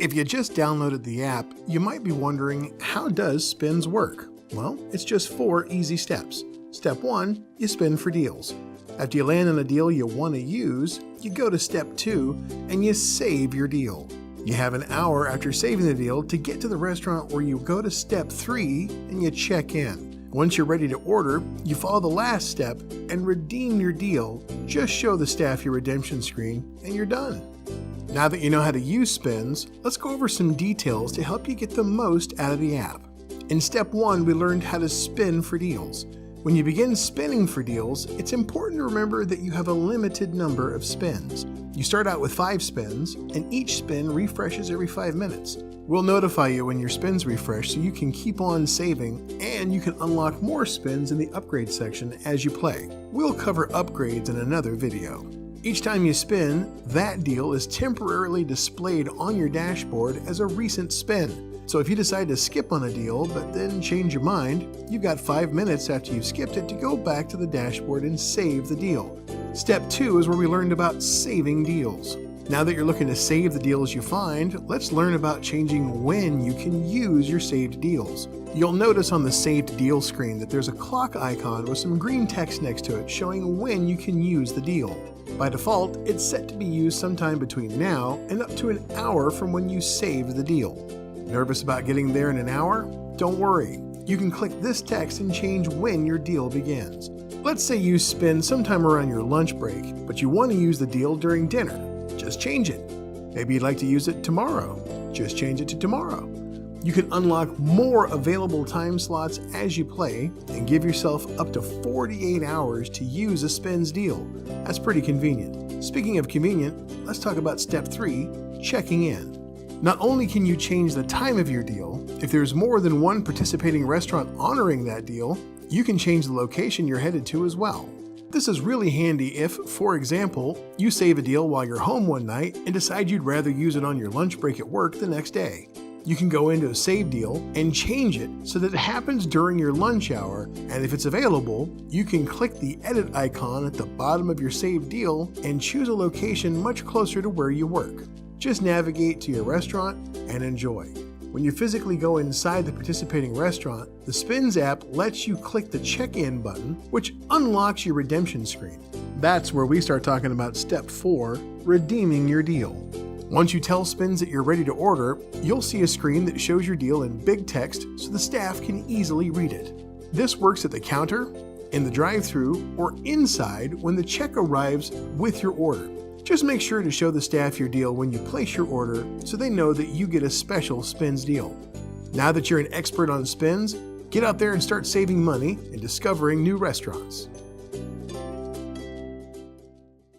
If you just downloaded the app, you might be wondering, how does Spinz work? Well, it's just 4 easy steps. Step 1, you spin for deals. After you land on a deal you want to use, you go to step 2 and you save your deal. You have an hour after saving the deal to get to the restaurant where you go to step 3 and you check in. Once you're ready to order, you follow the last step and redeem your deal. Just show the staff your redemption screen and you're done. Now that you know how to use Spinz, let's go over some details to help you get the most out of the app. In step 1, we learned how to spin for deals. When you begin spinning for deals, it's important to remember that you have a limited number of spins. You start out with 5 spins, and each spin refreshes every 5 minutes. We'll notify you when your spins refresh so you can keep on saving, and you can unlock more spins in the upgrade section as you play. We'll cover upgrades in another video. Each time you spin, that deal is temporarily displayed on your dashboard as a recent spin. So if you decide to skip on a deal but then change your mind, you've got 5 minutes after you've skipped it to go back to the dashboard and save the deal. Step 2 is where we learned about saving deals. Now that you're looking to save the deals you find, let's learn about changing when you can use your saved deals. You'll notice on the saved deal screen that there's a clock icon with some green text next to it showing when you can use the deal. By default, it's set to be used sometime between now and up to an hour from when you saved the deal. Nervous about getting there in an hour? Don't worry. You can click this text and change when your deal begins. Let's say you spin sometime around your lunch break, but you want to use the deal during dinner. Just change it. Maybe you'd like to use it tomorrow. Just change it to tomorrow. You can unlock more available time slots as you play and give yourself up to 48 hours to use a Spinz deal. That's pretty convenient. Speaking of convenient, let's talk about step 3, checking in. Not only can you change the time of your deal, if there's more than one participating restaurant honoring that deal, you can change the location you're headed to as well. This is really handy if, for example, you save a deal while you're home one night and decide you'd rather use it on your lunch break at work the next day. You can go into a save deal and change it so that it happens during your lunch hour, and if it's available, you can click the edit icon at the bottom of your saved deal and choose a location much closer to where you work. Just navigate to your restaurant and enjoy. When you physically go inside the participating restaurant, the Spinz app lets you click the check-in button, which unlocks your redemption screen. That's where we start talking about step 4, redeeming your deal. Once you tell Spinz that you're ready to order, you'll see a screen that shows your deal in big text so the staff can easily read it. This works at the counter, in the drive-thru, or inside when the check arrives with your order. Just make sure to show the staff your deal when you place your order so they know that you get a special Spinz deal. Now that you're an expert on Spinz, get out there and start saving money and discovering new restaurants.